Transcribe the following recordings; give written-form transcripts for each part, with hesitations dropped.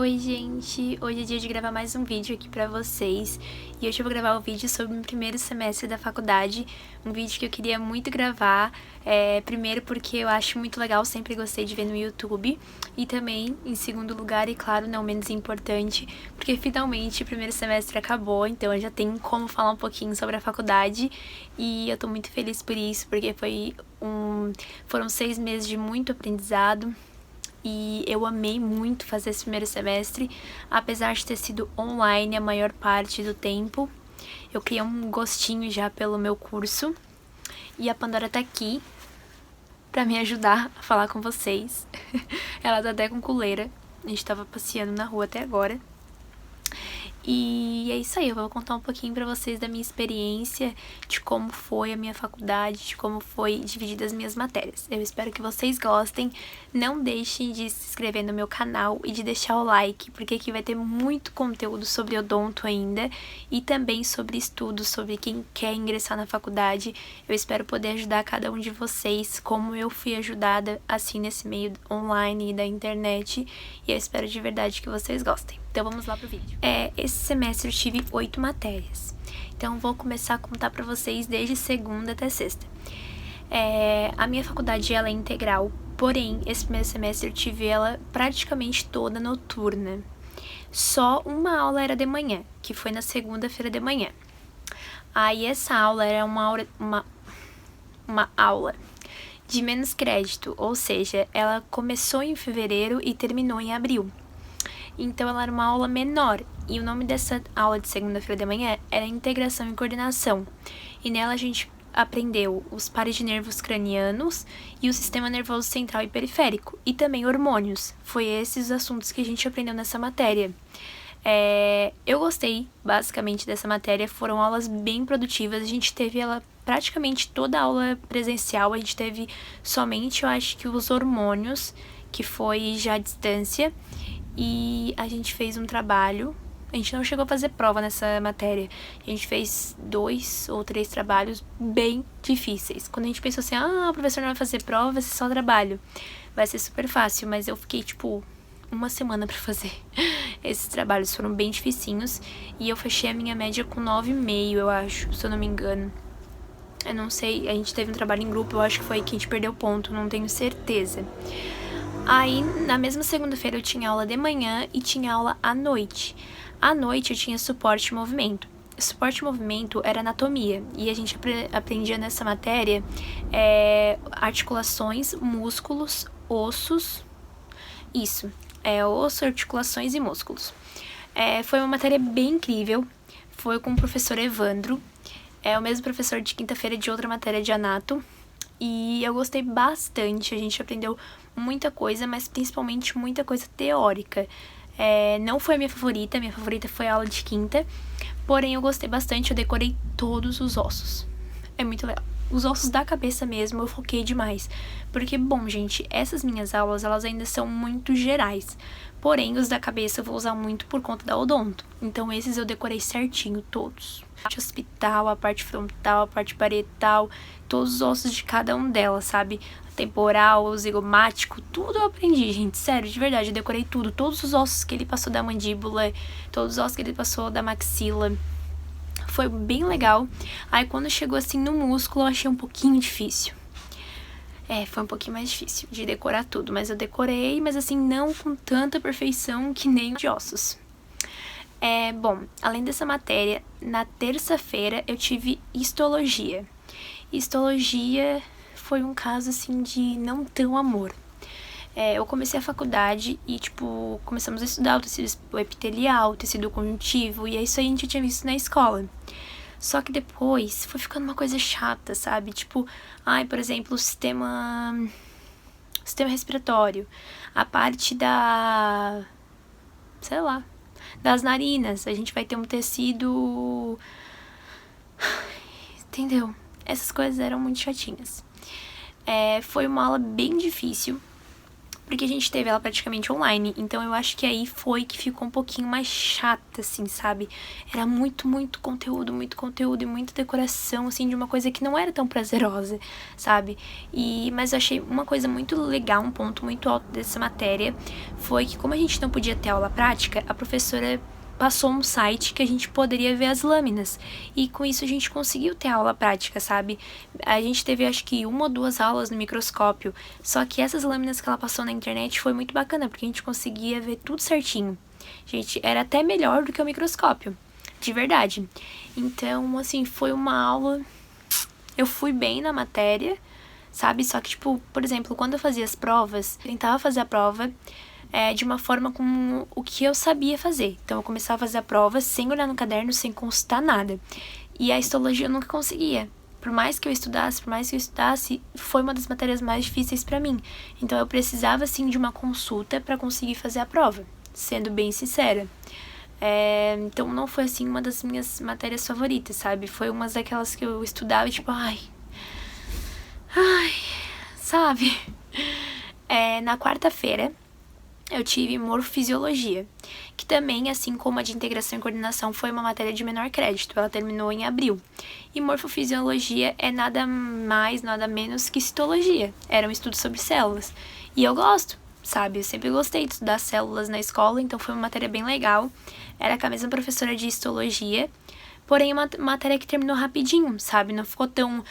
Oi gente, hoje é dia de gravar mais um vídeo aqui pra vocês e hoje eu vou gravar um vídeo sobre o meu primeiro semestre da faculdade, um vídeo que eu queria muito gravar, primeiro porque eu acho muito legal, sempre gostei de ver no YouTube e também, em segundo lugar, e claro, não menos importante, porque finalmente o primeiro semestre acabou, então eu já tenho como falar um pouquinho sobre a faculdade e eu tô muito feliz por isso, porque foram 6 meses de muito aprendizado. E eu amei muito fazer esse primeiro semestre, apesar de ter sido online a maior parte do tempo. Eu criei um gostinho já pelo meu curso. E a Pandora tá aqui pra me ajudar a falar com vocês. Ela tá até com coleira. A gente tava passeando na rua até agora. E é isso aí, eu vou contar um pouquinho pra vocês da minha experiência, de como foi a minha faculdade, de como foi dividida as minhas matérias. Eu espero que vocês gostem, não deixem de se inscrever no meu canal e de deixar o like, porque aqui vai ter muito conteúdo sobre odonto ainda e também sobre estudos, sobre quem quer ingressar na faculdade. Eu espero poder ajudar cada um de vocês, como eu fui ajudada assim nesse meio online e da internet, e eu espero de verdade que vocês gostem. Então vamos lá pro vídeo. Esse semestre eu tive 8 matérias. Então vou começar a contar pra vocês desde segunda até sexta. A minha faculdade ela é integral, porém esse primeiro semestre eu tive ela praticamente toda noturna. Só uma aula era de manhã, que foi na segunda-feira de manhã. Aí essa aula era uma aula de menos crédito, ou seja, ela começou em fevereiro e terminou em abril. Então ela era uma aula menor, e o nome dessa aula de segunda-feira de manhã era Integração e Coordenação. E nela a gente aprendeu os pares de nervos cranianos e o sistema nervoso central e periférico, e também hormônios. Foi esses os assuntos que a gente aprendeu nessa matéria. Eu gostei, basicamente, dessa matéria, foram aulas bem produtivas, a gente teve ela praticamente toda a aula presencial, a gente teve somente, eu acho que os hormônios, que foi já à distância, e a gente fez um trabalho. A gente não chegou a fazer prova nessa matéria. A gente fez 2 ou 3 trabalhos bem difíceis. Quando a gente pensou assim, o professor não vai fazer prova, vai ser só trabalho, vai ser super fácil. Mas eu fiquei, tipo, uma semana pra fazer. Esses trabalhos foram bem dificinhos. E eu fechei a minha média com 9,5, eu acho, se eu não me engano. Eu não sei, a gente teve um trabalho em grupo, eu acho que foi que a gente perdeu ponto, não tenho certeza. Aí, na mesma segunda-feira, eu tinha aula de manhã e tinha aula à noite. À noite, eu tinha suporte e movimento. Suporte e movimento era anatomia, e a gente aprendia nessa matéria articulações, músculos, ossos, osso, articulações e músculos. Foi uma matéria bem incrível, foi com o professor Evandro, o mesmo professor de quinta-feira de outra matéria de anato. E eu gostei bastante, a gente aprendeu muita coisa, mas principalmente muita coisa teórica. Não foi a minha favorita foi a aula de quinta, porém eu gostei bastante, eu decorei todos os ossos. É muito legal. Os ossos da cabeça mesmo, eu foquei demais. Porque, bom, gente, essas minhas aulas, elas ainda são muito gerais. Porém, os da cabeça eu vou usar muito por conta da odonto. Então, esses eu decorei certinho, todos. A parte occipital, a parte frontal, a parte parietal, todos os ossos de cada um delas, sabe? Temporal, o zigomático, tudo eu aprendi, gente. Sério, de verdade, eu decorei tudo. Todos os ossos que ele passou da mandíbula, todos os ossos que ele passou da maxila. Foi bem legal. Aí quando chegou assim no músculo, eu achei um pouquinho difícil. Foi um pouquinho mais difícil de decorar tudo. Mas eu decorei, mas assim, não com tanta perfeição que nem de ossos. Bom, além dessa matéria, na terça-feira eu tive histologia. Histologia foi um caso assim de não tão amor. Eu comecei a faculdade e, tipo, começamos a estudar o tecido epitelial, o tecido conjuntivo, e é isso aí a gente tinha visto na escola. Só que depois foi ficando uma coisa chata, sabe? Tipo, por exemplo, o sistema respiratório, a parte das narinas, a gente vai ter um tecido, entendeu? Essas coisas eram muito chatinhas. Foi uma aula bem difícil, porque a gente teve ela praticamente online, então eu acho que aí foi que ficou um pouquinho mais chata, assim, sabe? Era muito conteúdo e muita decoração, assim, de uma coisa que não era tão prazerosa, sabe? Mas eu achei uma coisa muito legal, um ponto muito alto dessa matéria, foi que como a gente não podia ter aula prática, a professora passou um site que a gente poderia ver as lâminas. E com isso a gente conseguiu ter aula prática, sabe? A gente teve acho que 1 ou 2 aulas no microscópio. Só que essas lâminas que ela passou na internet foi muito bacana, porque a gente conseguia ver tudo certinho. Gente, era até melhor do que o microscópio. De verdade. Então, assim, foi uma aula... Eu fui bem na matéria, sabe? Só que, tipo, por exemplo, quando eu fazia as provas, eu tentava fazer a prova de uma forma com o que eu sabia fazer. Então, eu começava a fazer a prova sem olhar no caderno, sem consultar nada. E a histologia eu nunca conseguia. Por mais que eu estudasse, foi uma das matérias mais difíceis pra mim. Então, eu precisava, sim, de uma consulta pra conseguir fazer a prova, sendo bem sincera. Então, não foi, assim, uma das minhas matérias favoritas, sabe? Foi uma daquelas que eu estudava e, tipo, ai, sabe? Na quarta-feira, eu tive morfofisiologia, que também, assim como a de integração e coordenação, foi uma matéria de menor crédito. Ela terminou em abril. E morfofisiologia é nada mais, nada menos que citologia. Era um estudo sobre células. E eu gosto, sabe? Eu sempre gostei de estudar células na escola, então foi uma matéria bem legal. Era com a mesma professora de histologia, porém uma matéria que terminou rapidinho, sabe? Não ficou tão...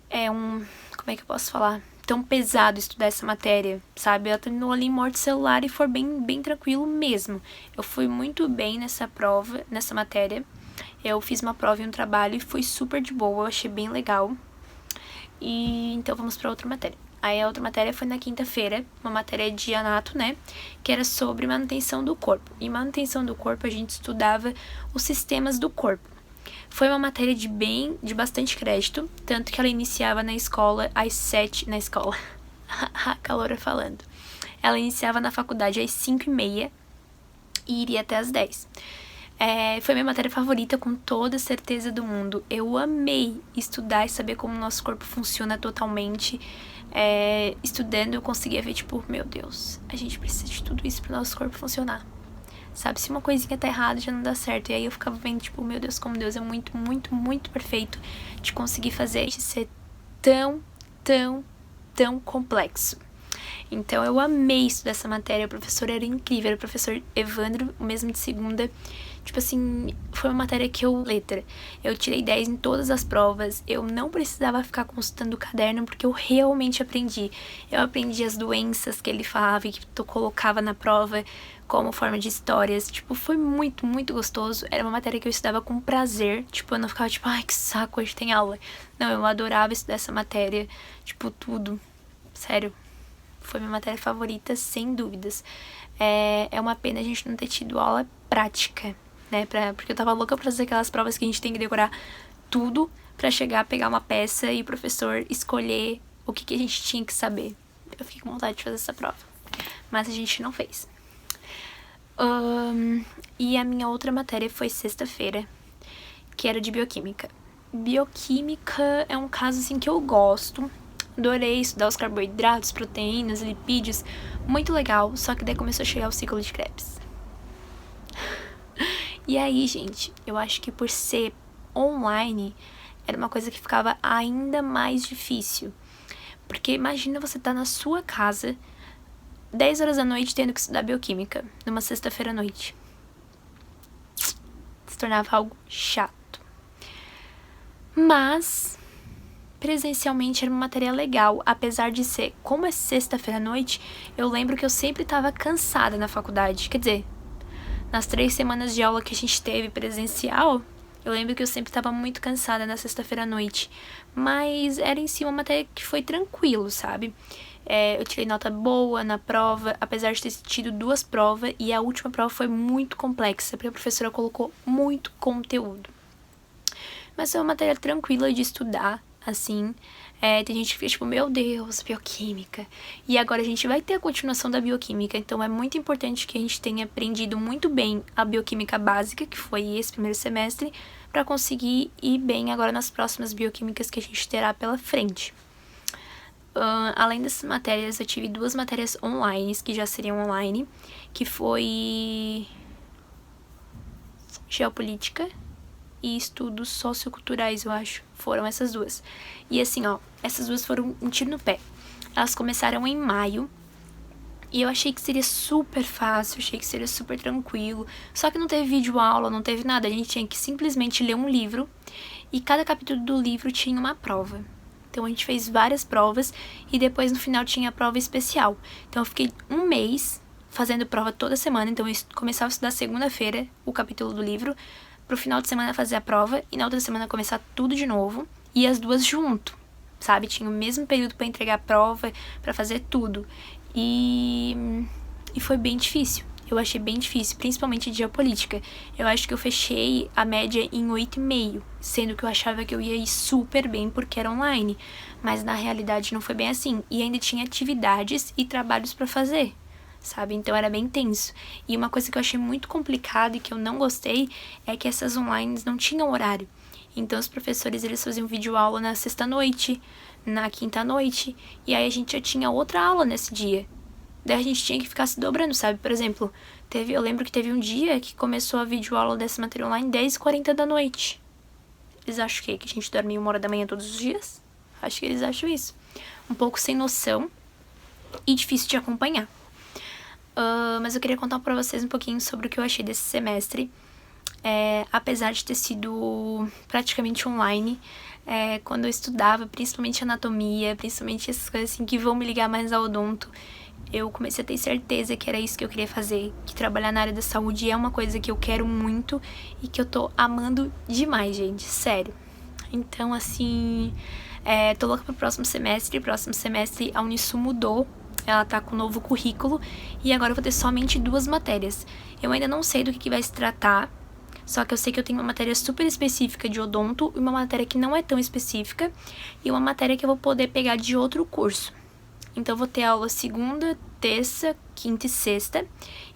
como é que eu posso falar? Tão pesado estudar essa matéria, sabe? Ela terminou ali em morte celular e foi bem tranquilo mesmo. Eu fui muito bem nessa prova, nessa matéria. Eu fiz uma prova e um trabalho e foi super de boa, eu achei bem legal. E então vamos para outra matéria. Aí a outra matéria foi na quinta-feira, uma matéria de anato, né? Que era sobre manutenção do corpo. E manutenção do corpo a gente estudava os sistemas do corpo. Foi uma matéria de bastante crédito, tanto que ela iniciava na escola às 7... Na escola, a caloura falando. Ela iniciava na faculdade às 5h30 e iria até às 10. Foi minha matéria favorita, com toda a certeza do mundo. Eu amei estudar e saber como o nosso corpo funciona totalmente. Estudando, eu conseguia ver, tipo, meu Deus, a gente precisa de tudo isso pro nosso corpo funcionar. Sabe, se uma coisinha tá errada, já não dá certo. E aí eu ficava vendo, tipo, meu Deus, como Deus é muito perfeito de conseguir fazer isso ser tão complexo. Então eu amei estudar essa matéria, o professor era incrível, era o professor Evandro, o mesmo de segunda. Tipo assim, foi uma matéria que eu tirei 10 em todas as provas, eu não precisava ficar consultando o caderno, porque eu realmente aprendi. Eu aprendi as doenças que ele falava e que tu colocava na prova como forma de histórias. Tipo, foi muito gostoso. Era uma matéria que eu estudava com prazer, tipo, eu não ficava tipo, ai, que saco, hoje tem aula. Não, eu adorava estudar essa matéria, tipo, tudo. Sério, foi minha matéria favorita, sem dúvidas. É uma pena a gente não ter tido aula prática, né? Porque eu tava louca pra fazer aquelas provas que a gente tem que decorar tudo pra chegar, pegar uma peça e o professor escolher o que a gente tinha que saber. Eu fiquei com vontade de fazer essa prova, mas a gente não fez. E a minha outra matéria foi sexta-feira, que era de bioquímica. Bioquímica é um caso, assim, que eu gosto. Adorei estudar os carboidratos, proteínas, lipídios. Muito legal, só que daí começou a chegar o ciclo de Krebs. E aí, gente, eu acho que por ser online, era uma coisa que ficava ainda mais difícil. Porque imagina você tá na sua casa, 10 horas da noite, tendo que estudar bioquímica, numa sexta-feira à noite. Se tornava algo chato. Mas presencialmente era uma matéria legal, apesar de ser, como é sexta-feira à noite, eu lembro que eu sempre estava cansada na faculdade. Quer dizer, nas 3 semanas de aula que a gente teve presencial, eu lembro que eu sempre estava muito cansada na sexta-feira à noite. Mas era em si uma matéria que foi tranquilo, sabe? Eu tirei nota boa na prova, apesar de ter tido 2 provas, e a última prova foi muito complexa, porque a professora colocou muito conteúdo. Mas foi uma matéria tranquila de estudar, assim. Tem gente que fica tipo, meu Deus, bioquímica. E agora a gente vai ter a continuação da bioquímica, então é muito importante que a gente tenha aprendido muito bem a bioquímica básica, que foi esse primeiro semestre, para conseguir ir bem agora nas próximas bioquímicas que a gente terá pela frente. Além dessas matérias, eu tive 2 matérias online, que já seriam online, que foi geopolítica e estudos socioculturais, eu acho. Foram essas 2. E assim, ó, essas 2 foram um tiro no pé. Elas começaram em maio. E eu achei que seria super fácil, achei que seria super tranquilo. Só que não teve vídeo aula, não teve nada. A gente tinha que simplesmente ler um livro. E cada capítulo do livro tinha uma prova. Então a gente fez várias provas. E depois no final tinha a prova especial. Então eu fiquei um mês fazendo prova toda semana. Então eu começava a estudar segunda-feira o capítulo do livro. Pro final de semana fazer a prova. E na outra semana começar tudo de novo. E as 2 junto, sabe? Tinha o mesmo período para entregar a prova, para fazer tudo. E foi bem difícil. Eu achei bem difícil, principalmente de geopolítica. Eu acho que eu fechei a média em 8,5, sendo que eu achava que eu ia ir super bem porque era online. Mas na realidade não foi bem assim. E ainda tinha atividades e trabalhos para fazer, sabe? Então era bem tenso. E uma coisa que eu achei muito complicada e que eu não gostei é que essas online não tinham horário. Então os professores, eles faziam vídeo-aula na sexta-noite, na quinta-noite, e aí a gente já tinha outra aula nesse dia. Daí a gente tinha que ficar se dobrando, sabe? Por exemplo, eu lembro que teve um dia que começou a videoaula dessa matéria online 10h40 da noite. Eles acham o quê? Que a gente dorme 1h da manhã todos os dias? Acho que eles acham isso. Um pouco sem noção e difícil de acompanhar. Mas eu queria contar pra vocês um pouquinho sobre o que eu achei desse semestre. Apesar de ter sido praticamente online, quando eu estudava, principalmente anatomia, principalmente essas coisas assim que vão me ligar mais ao odonto, eu comecei a ter certeza que era isso que eu queria fazer, que trabalhar na área da saúde é uma coisa que eu quero muito e que eu tô amando demais, gente, sério. Então, assim, tô louca pro próximo semestre. Próximo semestre a Unisul mudou, ela tá com um novo currículo e agora eu vou ter somente 2 matérias. Eu ainda não sei do que vai se tratar, só que eu sei que eu tenho uma matéria super específica de odonto e uma matéria que não é tão específica e uma matéria que eu vou poder pegar de outro curso. Então eu vou ter aula segunda, terça, quinta e sexta.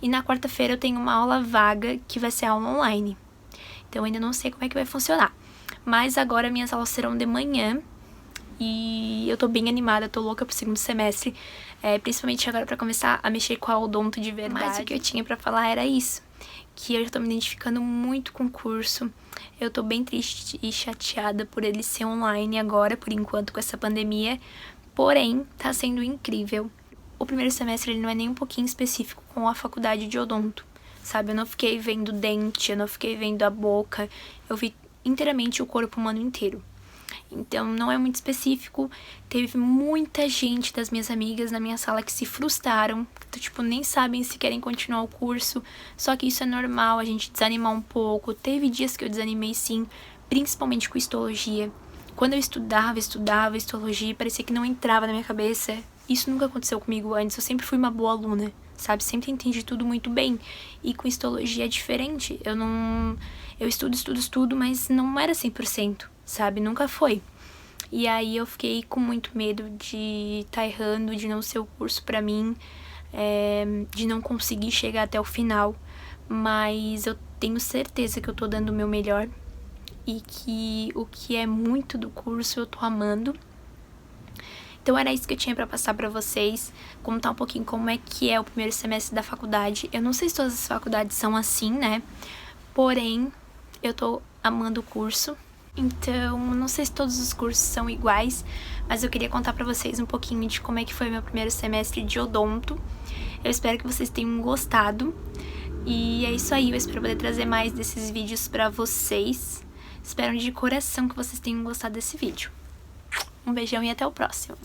E na quarta-feira eu tenho uma aula vaga que vai ser aula online. Então eu ainda não sei como é que vai funcionar. Mas agora minhas aulas serão de manhã. E eu tô bem animada, tô louca pro segundo semestre. Principalmente agora pra começar a mexer com a odonto de verdade. Mas o que eu tinha pra falar era isso. Que eu já tô me identificando muito com o curso. Eu tô bem triste e chateada por ele ser online agora, por enquanto, com essa pandemia. Porém, tá sendo incrível. O primeiro semestre ele não é nem um pouquinho específico com a faculdade de odonto, sabe? Eu não fiquei vendo dente, eu não fiquei vendo a boca, eu vi inteiramente o corpo humano inteiro. Então, não é muito específico. Teve muita gente das minhas amigas na minha sala que se frustraram, que, tipo, nem sabem se querem continuar o curso. Só que isso é normal, a gente desanimar um pouco. Teve dias que eu desanimei, sim, principalmente com histologia. Quando eu estudava histologia, parecia que não entrava na minha cabeça. Isso nunca aconteceu comigo antes, eu sempre fui uma boa aluna, sabe? Sempre entendi tudo muito bem. E com histologia é diferente. Eu estudo, mas não era 100%, sabe? Nunca foi. E aí eu fiquei com muito medo de estar errando, de não ser o curso pra mim, de não conseguir chegar até o final. Mas eu tenho certeza que eu tô dando o meu melhor. E que o que é muito do curso eu tô amando. Então era isso que eu tinha pra passar pra vocês, contar um pouquinho como é que é o primeiro semestre da faculdade. Eu não sei se todas as faculdades são assim, né? Porém, eu tô amando o curso. Então, não sei se todos os cursos são iguais, mas eu queria contar pra vocês um pouquinho de como é que foi meu primeiro semestre de odonto. Eu espero que vocês tenham gostado. E é isso aí, eu espero poder trazer mais desses vídeos pra vocês. Espero de coração que vocês tenham gostado desse vídeo. Um beijão e até o próximo.